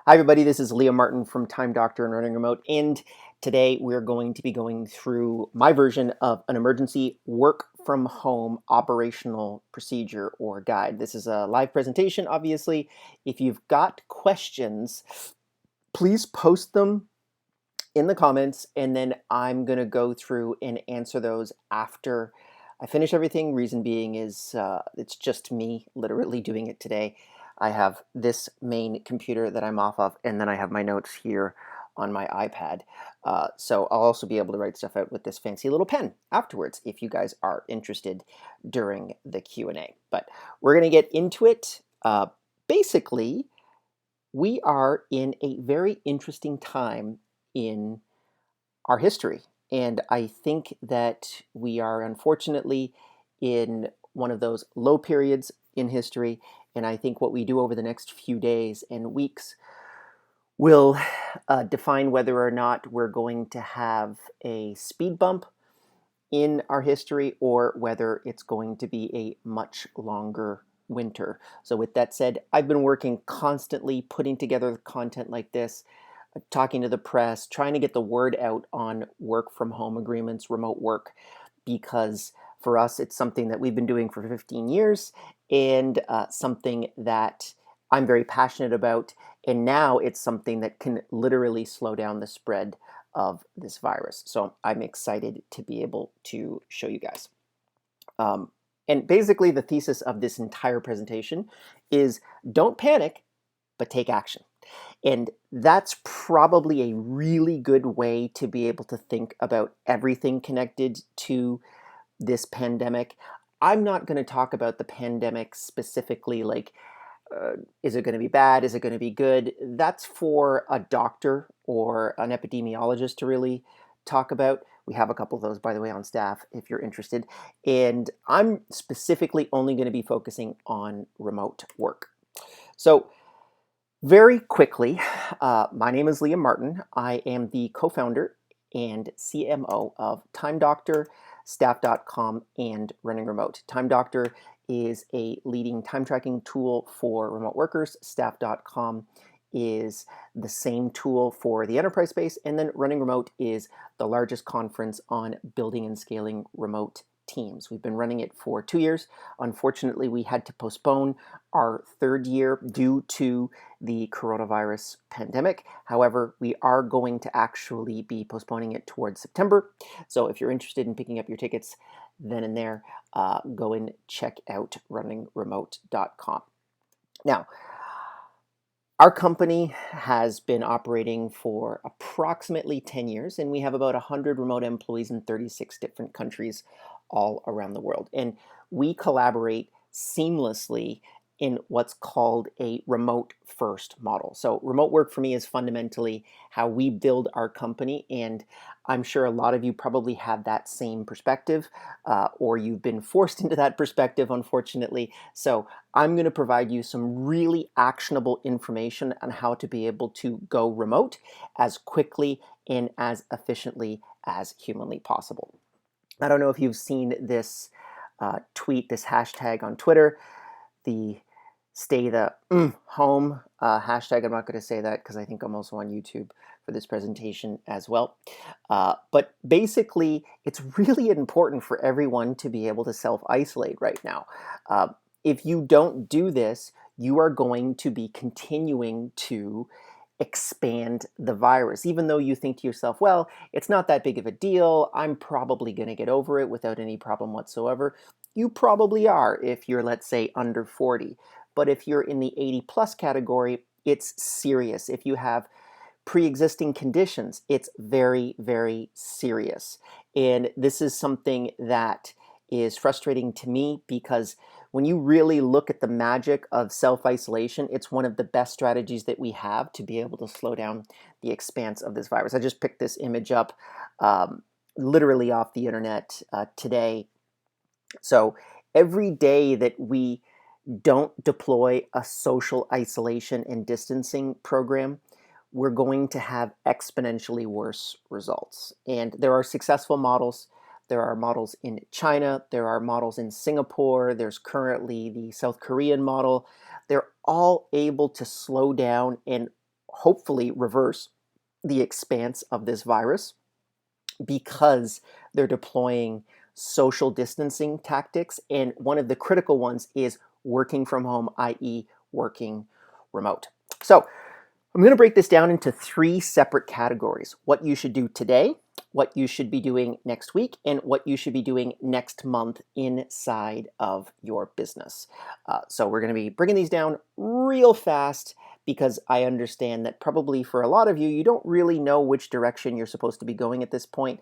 Hi, everybody. This is Leah Martin from Time Doctor and Running Remote, and today we're going to be going through my version of an emergency work from home operational procedure or guide. This is a live presentation, obviously. If you've got questions, please post them in the comments, and then I'm going to go through and answer those after I finish everything. Reason being is it's just me literally doing it today. I have this main computer that I'm off of, and then I have my notes here on my iPad. So I'll also be able to write stuff out with this fancy little pen afterwards if you guys are interested during the Q&A. But we're going to get into it. Basically, we are in a very interesting time in our history. And I think that we are unfortunately in one of those low periods in history. And I think what we do over the next few days and weeks will define whether or not we're going to have a speed bump in our history or whether it's going to be a much longer winter. So with that said, I've been working constantly putting together content like this, talking to the press, trying to get the word out on work from home agreements, remote work, because for us, it's something that we've been doing for 15 years and something that I'm very passionate about. And now it's something that can literally slow down the spread of this virus. So I'm excited to be able to show you guys. And basically the thesis of this entire presentation is don't panic, but take action. And that's probably a really good way to be able to think about everything connected to this pandemic. I'm not going to talk about the pandemic specifically, like, is it going to be bad? Is it going to be good? That's for a doctor or an epidemiologist to really talk about. We have a couple of those, by the way, on staff if you're interested. And I'm specifically only going to be focusing on remote work. So, very quickly, my name is Liam Martin. I am the co-founder and CMO of Time Doctor, Staff.com, and Running Remote. Time Doctor is a leading time tracking tool for remote workers. Staff.com is the same tool for the enterprise space. And then Running Remote is the largest conference on building and scaling remote teams. We've been running it for 2 years. Unfortunately, we had to postpone our third year due to the coronavirus pandemic. However, we are going to actually be postponing it towards September. So if you're interested in picking up your tickets then and there, go and check out runningremote.com. Now, our company has been operating for approximately 10 years, and we have about 100 remote employees in 36 different countries all around the world. And we collaborate seamlessly in what's called a remote first model. So remote work for me is fundamentally how we build our company, and I'm sure a lot of you probably have that same perspective, or you've been forced into that perspective, unfortunately. So I'm going to provide you some really actionable information on how to be able to go remote as quickly and as efficiently as humanly possible. I don't know if you've seen this tweet, this hashtag on Twitter, the stay the home hashtag. I'm not going to say that because I think I'm also on YouTube for this presentation as well. But basically, it's really important for everyone to be able to self-isolate right now. If you don't do this, you are going to be continuing to expand the virus, even though you think to yourself, well, it's not that big of a deal. I'm probably going to get over it without any problem whatsoever. You probably are if you're, let's say, under 40. But if you're in the 80 plus category, it's serious. If you have pre-existing conditions, it's very, very serious. And this is something that is frustrating to me because when you really look at the magic of self-isolation, it's one of the best strategies that we have to be able to slow down the expanse of this virus. I just picked this image up literally off the internet today. So every day that we don't deploy a social isolation and distancing program, we're going to have exponentially worse results. And there are successful models. There are models in China. There are models in Singapore. There's currently the South Korean model. They're all able to slow down and hopefully reverse the expanse of this virus because they're deploying social distancing tactics. And one of the critical ones is working from home, i.e., working remote. So I'm going to break this down into 3 separate categories: what you should do today, what you should be doing next week, and what you should be doing next month inside of your business. So we're going to be bringing these down real fast because I understand that probably for a lot of you, you don't really know which direction you're supposed to be going at this point.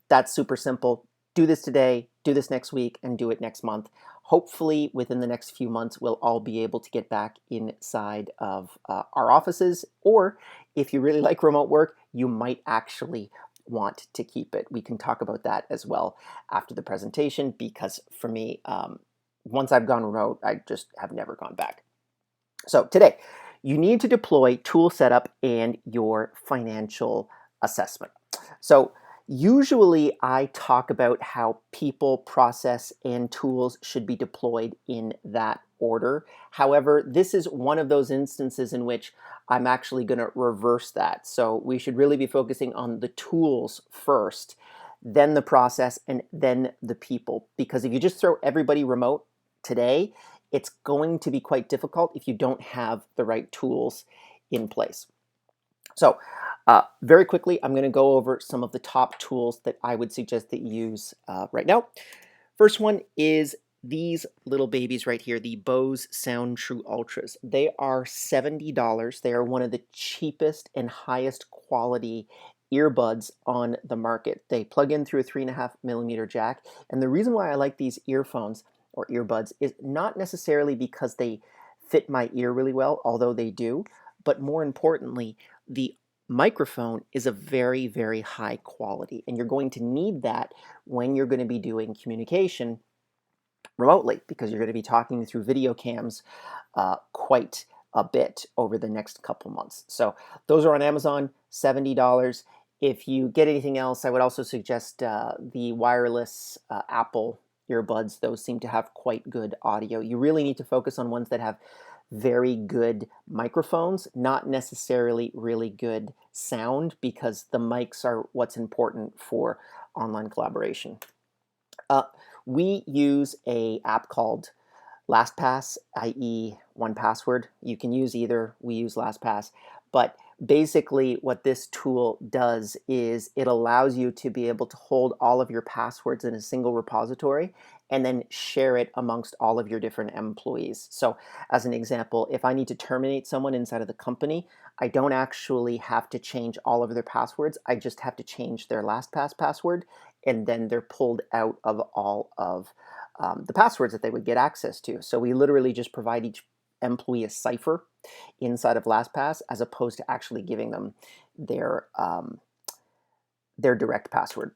That's super simple. Do this today, do this next week, and do it next month. Hopefully, within the next few months, we'll all be able to get back inside of our offices. Or if you really like remote work, you might actually want to keep it. We can talk about that as well after the presentation, because for me, once I've gone remote, I just have never gone back. So today, you need to deploy tool setup and your financial assessment. So usually I talk about how people, process, and tools should be deployed in that order. However, this is one of those instances in which I'm actually going to reverse that. So we should really be focusing on the tools first, then the process, and then the people. Because if you just throw everybody remote today, it's going to be quite difficult if you don't have the right tools in place. So very quickly, I'm going to go over some of the top tools that I would suggest that you use right now. First one is these little babies right here, the Bose Sound True Ultras. They are $70. They are one of the cheapest and highest quality earbuds on the market. They plug in through a 3.5mm jack. And the reason why I like these earphones or earbuds is not necessarily because they fit my ear really well, although they do, but more importantly, the microphone is a very, very high quality, and you're going to need that when you're going to be doing communication remotely, because you're going to be talking through video cams quite a bit over the next couple months. So those are on Amazon, $70. If you get anything else, I would also suggest the wireless Apple earbuds. Those seem to have quite good audio. You really need to focus on ones that have very good microphones, not necessarily really good sound, because the mics are what's important for online collaboration. We use an app called LastPass, i.e. 1Password. You can use either. We use LastPass. But basically what this tool does is it allows you to be able to hold all of your passwords in a single repository and then share it amongst all of your different employees. So as an example, if I need to terminate someone inside of the company, I don't actually have to change all of their passwords. I just have to change their LastPass password, and then they're pulled out of all of the passwords that they would get access to. So we literally just provide each employee a cipher inside of LastPass, as opposed to actually giving them their direct password.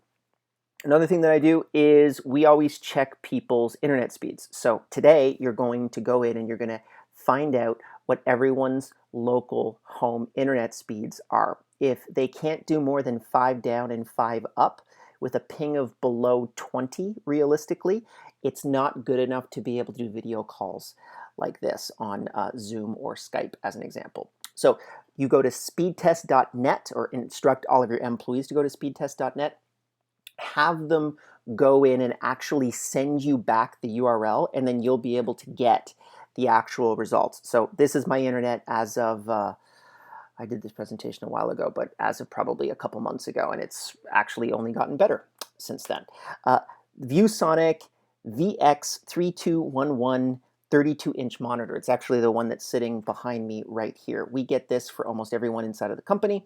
Another thing that I do is we always check people's internet speeds. So today you're going to go in and you're going to find out what everyone's local home internet speeds are. If they can't do more than 5 down and 5 up with a ping of below 20 realistically, it's not good enough to be able to do video calls like this on Zoom or Skype as an example. So you go to speedtest.net, or instruct all of your employees to go to speedtest.net. Have them go in and actually send you back the URL, and then you'll be able to get the actual results. So this is my internet as of, I did this presentation a while ago, but as of probably a couple months ago, and it's actually only gotten better since then. ViewSonic VX3211 32-inch monitor. It's actually the one that's sitting behind me right here. We get this for almost everyone inside of the company.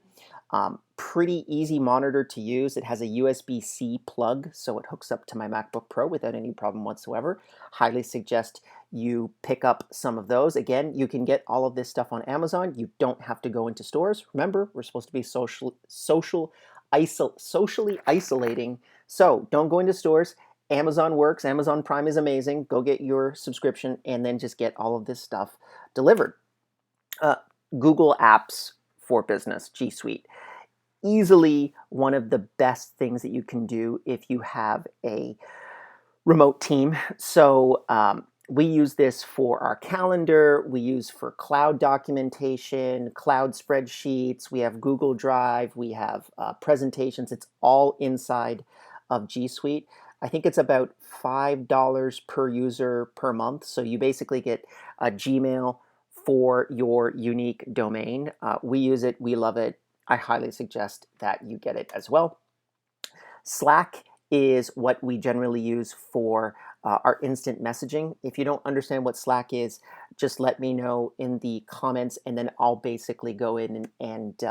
Pretty easy monitor to use. It has a USB-C plug, so it hooks up to my MacBook Pro without any problem whatsoever. Highly suggest you pick up some of those. Again, you can get all of this stuff on Amazon. You don't have to go into stores. Remember, we're supposed to be socially isolating, so don't go into stores. Amazon works. Amazon Prime is amazing. Go get your subscription and then just get all of this stuff delivered. Google Apps for Business, G Suite. Easily one of the best things that you can do if you have a remote team. So We use this for our calendar. We use for cloud documentation, cloud spreadsheets. We have Google Drive. We have presentations. It's all inside of G Suite. I think it's about $5 per user per month. So you basically get a Gmail for your unique domain. We use it. We love it. I highly suggest that you get it as well. Slack is what we generally use for our instant messaging. If you don't understand what Slack is, just let me know in the comments, and then I'll basically go in and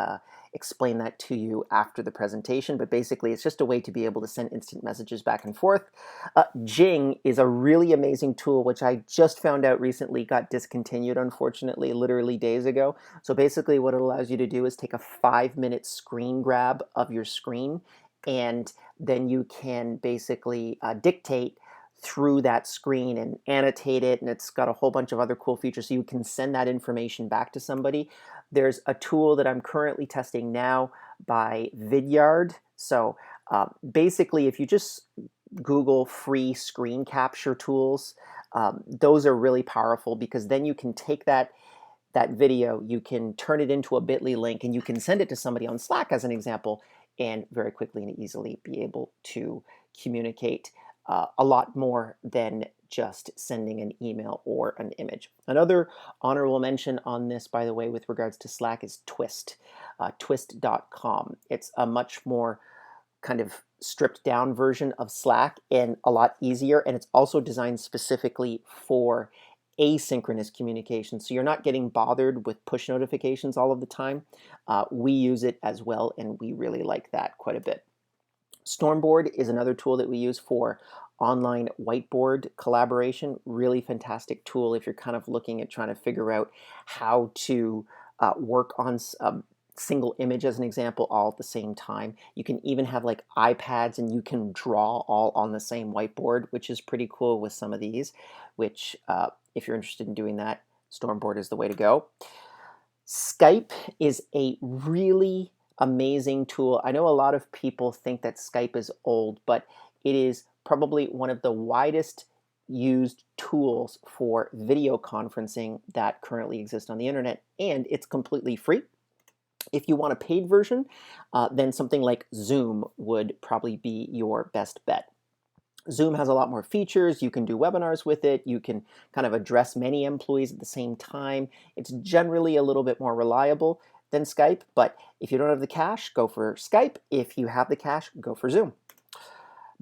explain that to you after the presentation. But basically, it's just a way to be able to send instant messages back and forth. Jing is a really amazing tool, which I just found out recently got discontinued, unfortunately, literally days ago. So basically, what it allows you to do is take a 5-minute screen grab of your screen, and then you can basically dictate through that screen and annotate it, and it's got a whole bunch of other cool features, so you can send that information back to somebody. There's a tool that I'm currently testing now by Vidyard. So basically, if you just Google free screen capture tools, those are really powerful, because then you can take that video, you can turn it into a bit.ly link, and you can send it to somebody on Slack as an example, and very quickly and easily be able to communicate a lot more than just sending an email or an image. Another honorable mention on this, by the way, with regards to Slack is Twist, twist.com. It's a much more kind of stripped down version of Slack and a lot easier, and it's also designed specifically for asynchronous communication, so you're not getting bothered with push notifications all of the time. We use it as well, and we really like that quite a bit. Stormboard is another tool that we use for online whiteboard collaboration. Really fantastic tool if you're kind of looking at trying to figure out how to work on single image, as an example, all at the same time. You can even have like iPads, and you can draw all on the same whiteboard, which is pretty cool with some of these, which if you're interested in doing that, Stormboard is the way to go. Skype is a really amazing tool. I know a lot of people think that Skype is old, but it is probably one of the widest used tools for video conferencing that currently exist on the internet, and it's completely free. If you want a paid version, then something like Zoom would probably be your best bet. Zoom has a lot more features. You can do webinars with it. You can kind of address many employees at the same time. It's generally a little bit more reliable than Skype, but if you don't have the cash, go for Skype. If you have the cash, go for Zoom.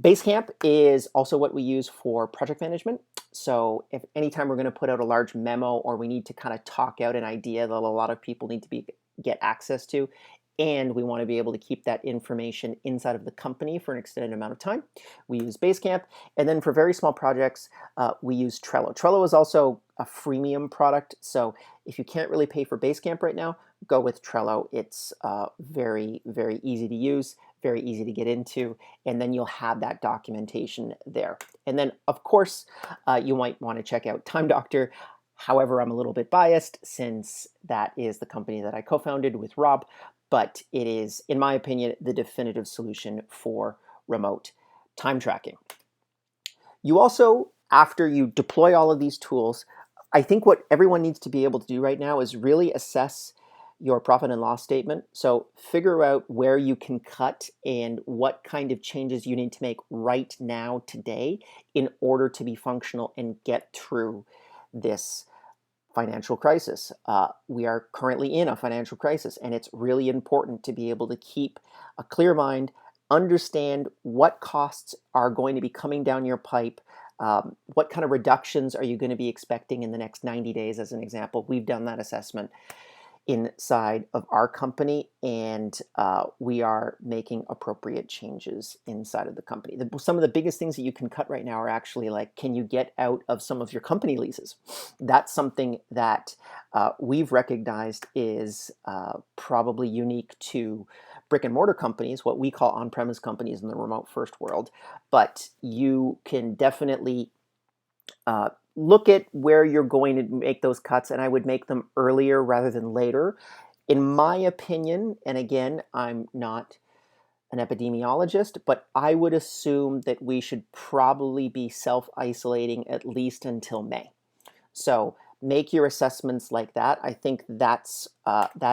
Basecamp is also what we use for project management. So if anytime we're going to put out a large memo, or we need to kind of talk out an idea that a lot of people need to get access to, and we want to be able to keep that information inside of the company for an extended amount of time, we use Basecamp. And then for very small projects, we use Trello. Trello is also a freemium product, so if you can't really pay for Basecamp right now, go with Trello. It's very, very easy to use, very easy to get into, and then you'll have that documentation there. And then, of course, you might want to check out Time Doctor. However, I'm a little bit biased, since that is the company that I co-founded with Rob, but it is, in my opinion, the definitive solution for remote time tracking. You also, after you deploy all of these tools, I think what everyone needs to be able to do right now is really assess your profit and loss statement. So figure out where you can cut and what kind of changes you need to make right now, today, in order to be functional and get through this financial crisis. We are currently in a financial crisis, and it's really important to be able to keep a clear mind, understand what costs are going to be coming down your pipe, what kind of reductions are you going to be expecting in the next 90 days, as an example. We've done that assessment inside of our company, and we are making appropriate changes inside of the company. Some of the biggest things that you can cut right now are actually like, can you get out of some of your company leases? That's something that we've recognized is probably unique to brick and mortar companies, what we call on-premise companies in the remote first world, but you can definitely look at where you're going to make those cuts, and I would make them earlier rather than later. In my opinion, and again, I'm not an epidemiologist, but I would assume that we should probably be self-isolating at least until May. So make your assessments like that. I think that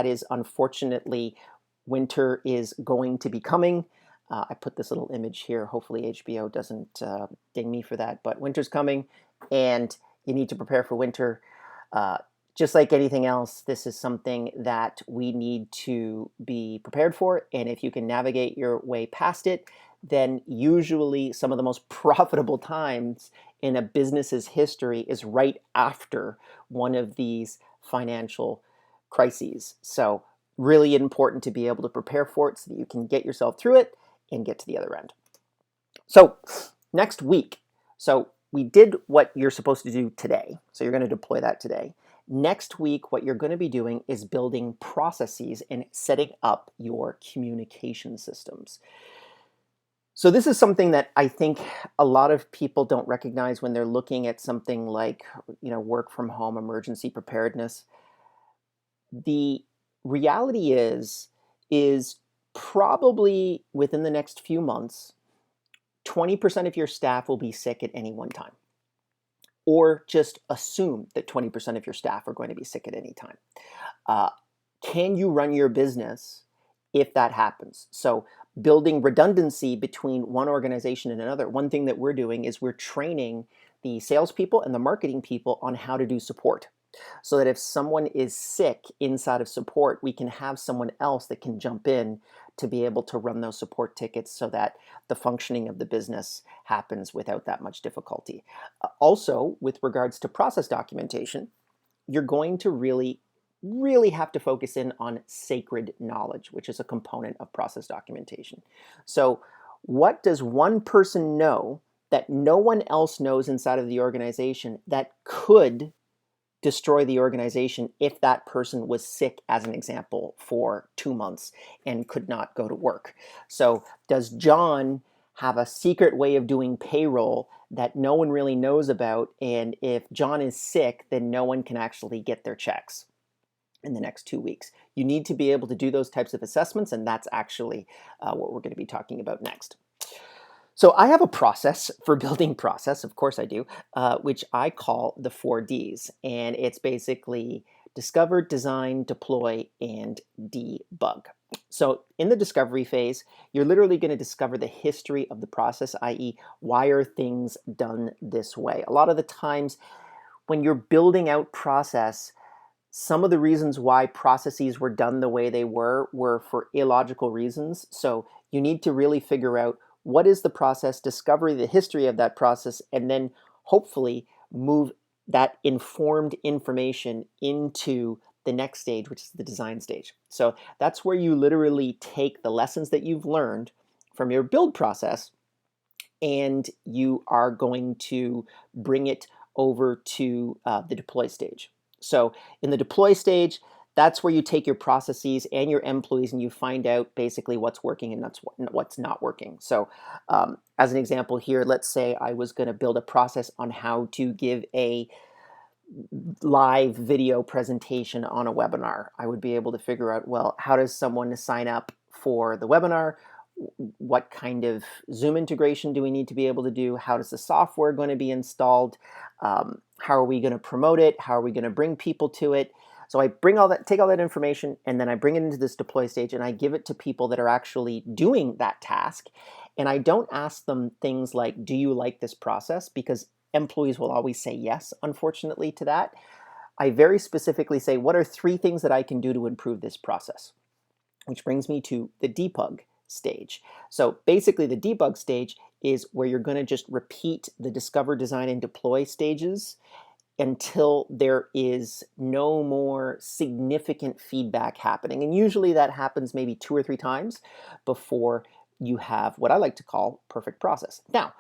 is unfortunately, winter is going to be coming. I put this little image here. Hopefully HBO doesn't ding me for that, but winter's coming and you need to prepare for winter. Just like anything else, this is something that we need to be prepared for. And if you can navigate your way past it, then usually some of the most profitable times in a business's history is right after one of these financial crises. So really important to be able to prepare for it so that you can get yourself through it and get to the other end. So next week, so we did what you're supposed to do today. So you're going to deploy that today. Next week, what you're going to be doing is building processes and setting up your communication systems. So this is something that I think a lot of people don't recognize when they're looking at something like, work from home emergency preparedness. The reality is probably within the next few months, 20% of your staff will be sick at any one time. Or just assume that 20% of your staff are going to be sick at any time. Can you run your business if that happens? So building redundancy between one organization and another. One thing that we're doing is we're training the salespeople and the marketing people on how to do support. So that if someone is sick inside of support, we can have someone else that can jump in to be able to run those support tickets so that the functioning of the business happens without that much difficulty. Also, with regards to process documentation, you're going to really have to focus in on sacred knowledge, which is a component of process documentation. So what does one person know that no one else knows inside of the organization that could destroy the organization if that person was sick, as an example, for 2 months and could not go to work? So does John have a secret way of doing payroll that no one really knows about? And if John is sick, then no one can actually get their checks in the next 2 weeks. You need to be able to do those types of assessments, and that's actually what we're going to be talking about next. So I have a process for building process, of course I do, which I call the 4Ds. And it's basically discover, design, deploy, and debug. So in the discovery phase, you're literally going to discover the history of the process, i.e., why are things done this way? A lot of the times when you're building out process, some of the reasons why processes were done the way they were for illogical reasons. So you need to really figure out what is the process, discover the history of that process, and then hopefully move that informed information into the next stage, which is the design stage. So that's where you literally take the lessons that you've learned from your build process and you are going to bring it over to the deploy stage. So in the deploy stage, that's where you take your processes and your employees and you find out basically what's working and what's not working. So as an example here, let's say I was going to build a process on how to give a live video presentation on a webinar. I would be able to figure out, well, how does someone sign up for the webinar? What kind of Zoom integration do we need to be able to do? How does the software going to be installed? How are we going to promote it? How are we going to bring people to it? So I take all that information, and then I bring it into this deploy stage, and I give it to people that are actually doing that task. And I don't ask them things like, do you like this process? Because employees will always say yes, unfortunately, to that. I very specifically say, what are 3 things that I can do to improve this process? Which brings me to the debug stage. So basically the debug stage is where you're going to just repeat the discover, design, and deploy stages until there is no more significant feedback happening. And usually that happens maybe 2 or 3 times before you have what I like to call perfect process. Now,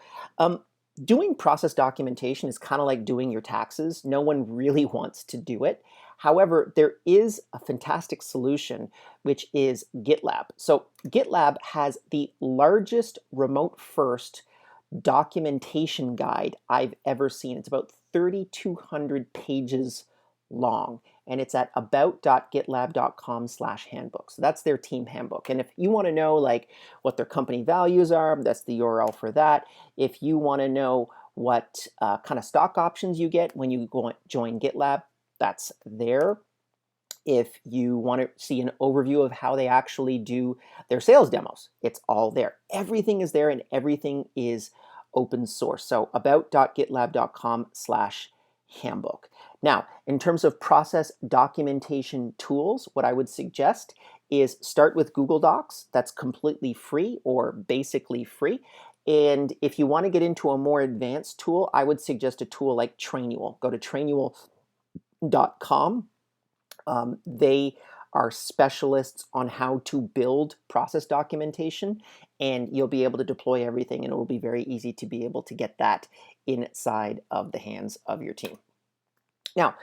doing process documentation is kind of like doing your taxes. No one really wants to do it. However, there is a fantastic solution, which is GitLab. So GitLab has the largest remote first documentation guide I've ever seen. It's about 3,200 pages long, and it's at about.gitlab.com/handbook. So that's their team handbook. And if you want to know like what their company values are, that's the URL for that. If you want to know what kind of stock options you get when you join GitLab, that's there. If you want to see an overview of how they actually do their sales demos, it's all there. Everything is there and everything is open source. So about.gitlab.com/handbook. Now, in terms of process documentation tools, what I would suggest is start with Google Docs. That's completely free or basically free. And if you want to get into a more advanced tool, I would suggest a tool like Trainual. Go to trainual.com. They are specialists on how to build process documentation, and you'll be able to deploy everything, and it will be very easy to be able to get that inside of the hands of your team. Now,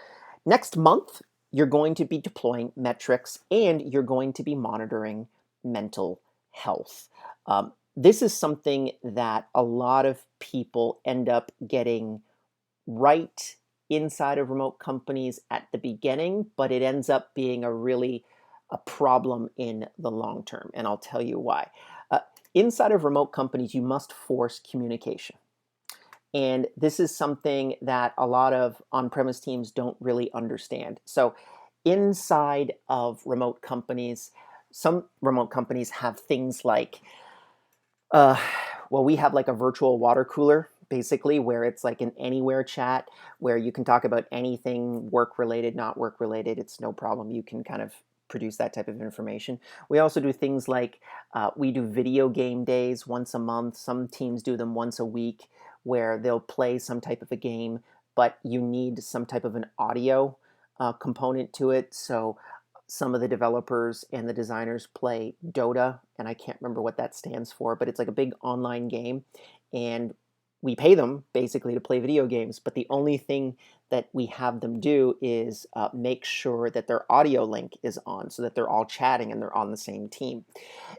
next month, you're going to be deploying metrics and you're going to be monitoring mental health. This is something that a lot of people end up getting right inside of remote companies at the beginning, but it ends up being a problem in the long term, and I'll tell you why. Inside of remote companies, you must force communication. And this is something that a lot of on-premise teams don't really understand. So inside of remote companies, some remote companies have things like, we have like a virtual water cooler, basically, where it's like an anywhere chat where you can talk about anything work-related, not work-related. It's no problem. You can kind of produce that type of information. We also do things like we do video game days once a month. Some teams do them once a week where they'll play some type of a game, but you need some type of an audio component to it. So some of the developers and the designers play Dota, and I can't remember what that stands for, but it's like a big online game, and we pay them basically to play video games, but the only thing that we have them do is make sure that their audio link is on so that they're all chatting and they're on the same team.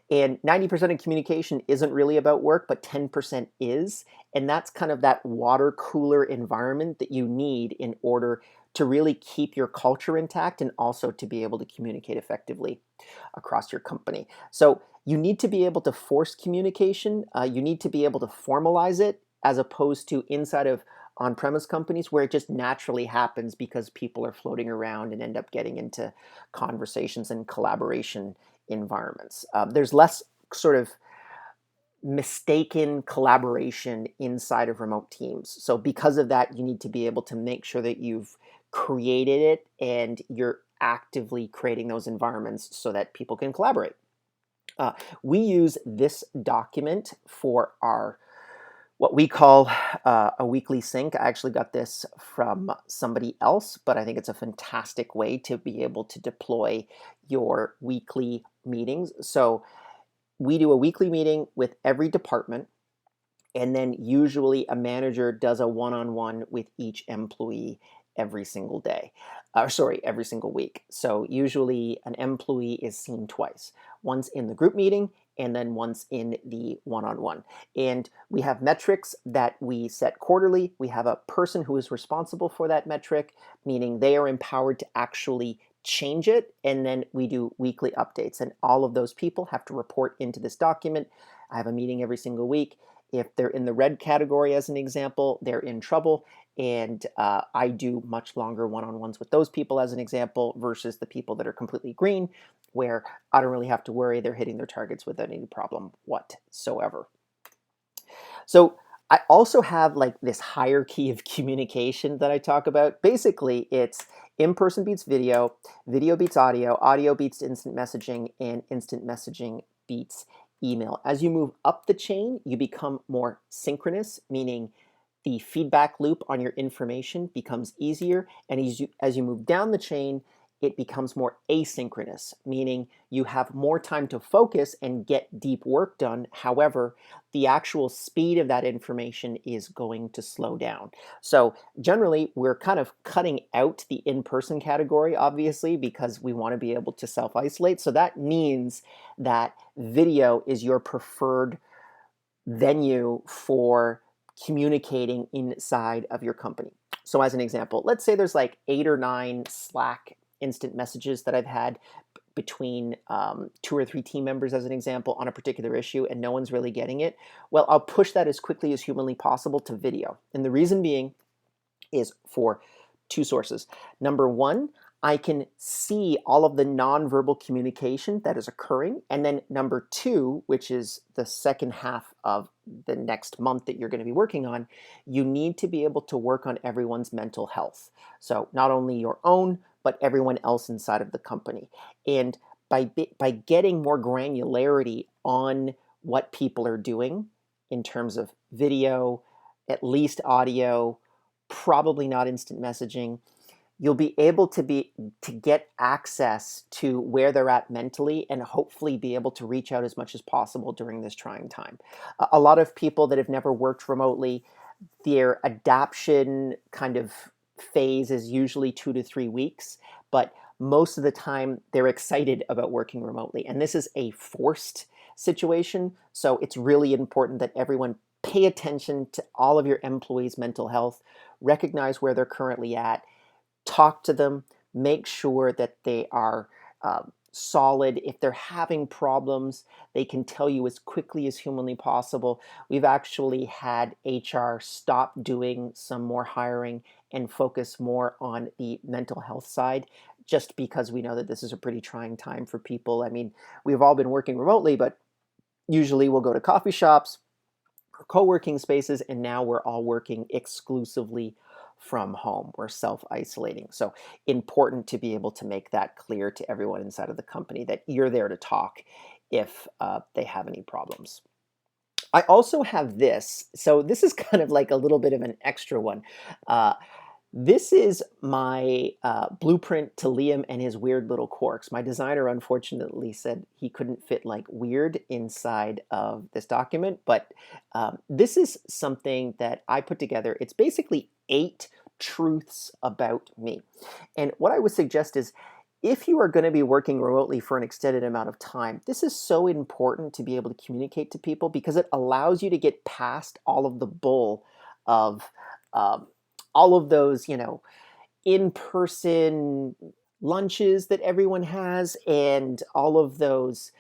And 90% of communication isn't really about work, but 10% is. And that's kind of that water cooler environment that you need in order to really keep your culture intact and also to be able to communicate effectively across your company. So you need to be able to force communication. You need to be able to formalize it, as opposed to inside of on-premise companies where it just naturally happens because people are floating around and end up getting into conversations and collaboration environments. There's less sort of mistaken collaboration inside of remote teams. So because of that, you need to be able to make sure that you've created it and you're actively creating those environments so that people can collaborate. We use this document for our what we call a weekly sync. I actually got this from somebody else, but I think it's a fantastic way to be able to deploy your weekly meetings. So we do a weekly meeting with every department, and then usually a manager does a one-on-one with each employee every single day. Every single week. So usually an employee is seen twice, once in the group meeting and then once in the one-on-one. And we have metrics that we set quarterly. We have a person who is responsible for that metric, meaning they are empowered to actually change it. And then we do weekly updates. And all of those people have to report into this document. I have a meeting every single week. If they're in the red category, as an example, they're in trouble. And I do much longer one-on-ones with those people, as an example, versus the people that are completely green, where I don't really have to worry. They're hitting their targets without any problem whatsoever. So I also have like this hierarchy of communication that I talk about. Basically, it's in-person beats video, video beats audio, audio beats instant messaging, and instant messaging beats email. As you move up the chain, you become more synchronous, meaning the feedback loop on your information becomes easier. And as you move down the chain, it becomes more asynchronous, meaning you have more time to focus and get deep work done. However, the actual speed of that information is going to slow down. So generally, we're kind of cutting out the in-person category, obviously, because we want to be able to self-isolate. So that means that video is your preferred venue for communicating inside of your company. So as an example, let's say there's like 8 or 9 Slack instant messages that I've had between 2 or 3 team members, as an example, on a particular issue, and no one's really getting it. Well, I'll push that as quickly as humanly possible to video. And the reason being is for 2 sources. Number one, I can see all of the nonverbal communication that is occurring. And then number 2, which is the second half of the next month that you're going to be working on, you need to be able to work on everyone's mental health. So not only your own, but everyone else inside of the company. And by getting more granularity on what people are doing in terms of video, at least audio, probably not instant messaging, you'll be able to get access to where they're at mentally and hopefully be able to reach out as much as possible during this trying time. A lot of people that have never worked remotely, their adaption kind of phase is usually 2 to 3 weeks, but most of the time they're excited about working remotely. And this is a forced situation, so it's really important that everyone pay attention to all of your employees' mental health, recognize where they're currently at, talk to them, make sure that they are solid. If they're having problems, they can tell you as quickly as humanly possible. We've actually had HR stop doing some more hiring and focus more on the mental health side, just because we know that this is a pretty trying time for people. I mean, we've all been working remotely, but usually we'll go to coffee shops or co-working spaces, and now we're all working exclusively from home. We're self-isolating. So important to be able to make that clear to everyone inside of the company that you're there to talk if they have any problems. I also have this. So this is kind of like a little bit of an extra one. This is my blueprint to Liam and his weird little quirks. My designer unfortunately said he couldn't fit like weird inside of this document, but this is something that I put together. It's basically 8 truths about me. And what I would suggest is, if you are going to be working remotely for an extended amount of time, this is so important to be able to communicate to people, because it allows you to get past all of the bull of all of those, in-person lunches that everyone has and all of those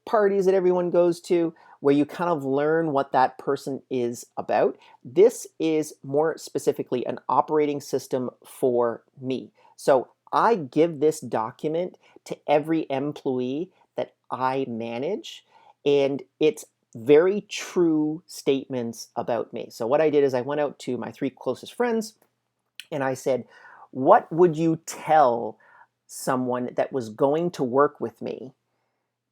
parties that everyone goes to, where you kind of learn what that person is about. This is more specifically an operating system for me. So I give this document to every employee that I manage, and it's very true statements about me. So what I did is I went out to my 3 closest friends and I said, what would you tell someone that was going to work with me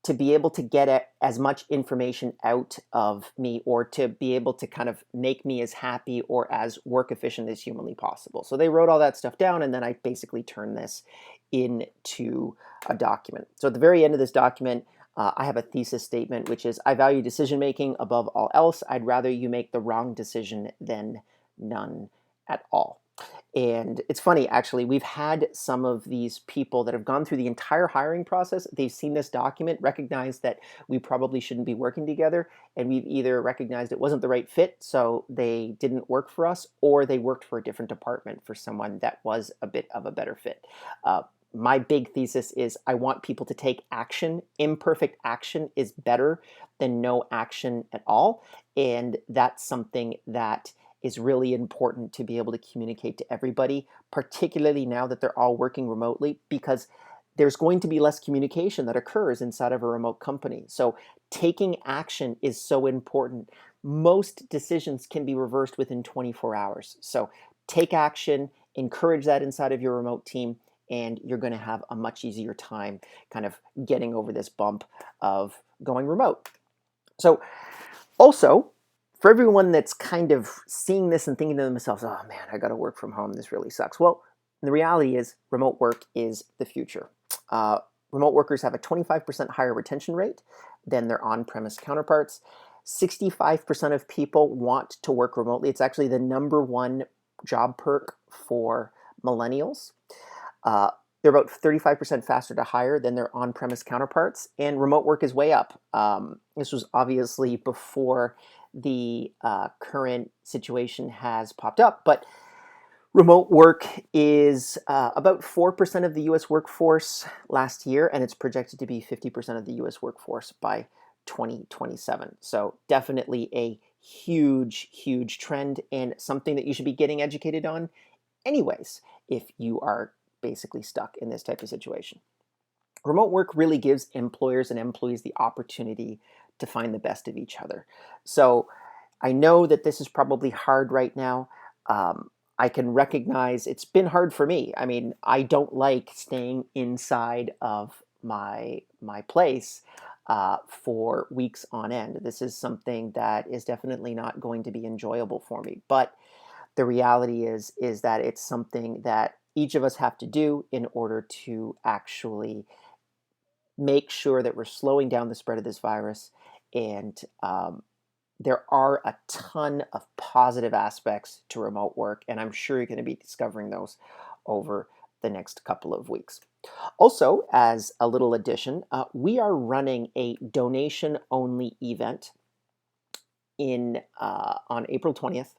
to be able to get as much information out of me, or to be able to kind of make me as happy or as work efficient as humanly possible? So they wrote all that stuff down, and then I basically turned this into a document. So at the very end of this document, I have a thesis statement, which is, I value decision making above all else. I'd rather you make the wrong decision than none at all. And it's funny, actually, we've had some of these people that have gone through the entire hiring process. They've seen this document, recognized that we probably shouldn't be working together, and we've either recognized it wasn't the right fit, so they didn't work for us, or they worked for a different department for someone that was a bit of a better fit. My big thesis is, I want people to take action. Imperfect action is better than no action at all. And that's something that is really important to be able to communicate to everybody, particularly now that they're all working remotely, because there's going to be less communication that occurs inside of a remote company. So taking action is so important. Most decisions can be reversed within 24 hours. So take action, encourage that inside of your remote team, and you're going to have a much easier time kind of getting over this bump of going remote. So also, for everyone that's kind of seeing this and thinking to themselves, oh man, I got to work from home, this really sucks. Well, the reality is remote work is the future. Remote workers have a 25% higher retention rate than their on-premise counterparts. 65% of people want to work remotely. It's actually the #1 job perk for millennials. They're about 35% faster to hire than their on-premise counterparts, and remote work is way up. This was obviously before the current situation has popped up, but Remote work is about 4% of the US workforce last year, and it's projected to be 50% of the US workforce by 2027. So, definitely a huge, huge trend and something that you should be getting educated on, anyways, if you are basically stuck in this type of situation. Remote work really gives employers and employees the opportunity to find the best of each other. So, I know that this is probably hard right now. I can recognize it's been hard for me. I mean, I don't like staying inside of my place for weeks on end. This is something that is definitely not going to be enjoyable for me. But the reality is that it's something that each of us have to do in order to actually make sure that we're slowing down the spread of this virus. And there are a ton of positive aspects to remote work, and I'm sure you're going to be discovering those over the next couple of weeks. Also, as a little addition, we are running a donation-only event in on April 20th.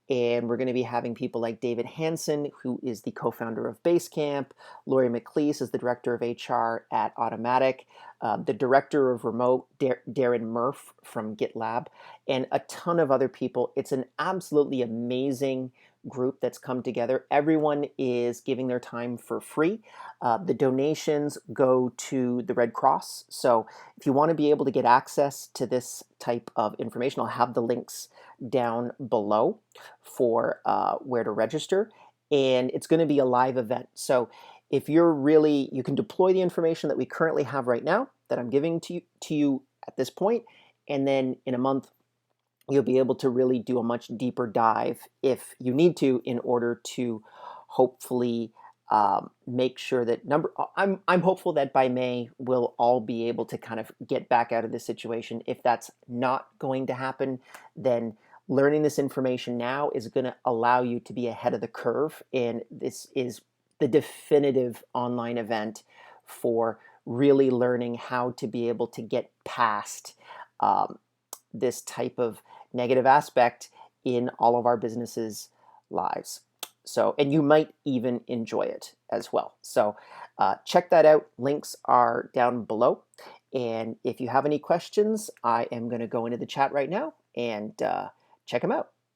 And we're going to be having people like David Hansen, who is the co-founder of Basecamp. Lori McLeese is the director of HR at Automatic. The director of Remote, Darren Murph from GitLab, and a ton of other people. It's an absolutely amazing group that's come together. Everyone is giving their time for free. The donations go to the Red Cross. So if you want to be able to get access to this type of information, I'll have the links down below for where to register. And it's going to be a live event. So if you're really, you can deploy the information that we currently have right now that I'm giving to you at this point, and then in a month, you'll be able to really do a much deeper dive if you need to in order to hopefully make sure that I'm hopeful that by May we'll all be able to kind of get back out of this situation. If that's not going to happen, then learning this information now is going to allow you to be ahead of the curve, and this is the definitive online event for really learning how to be able to get past this type of negative aspect in all of our businesses' lives. So, and you might even enjoy it as well. So, check that out. Links are down below. And if you have any questions, I am going to go into the chat right now and check them out.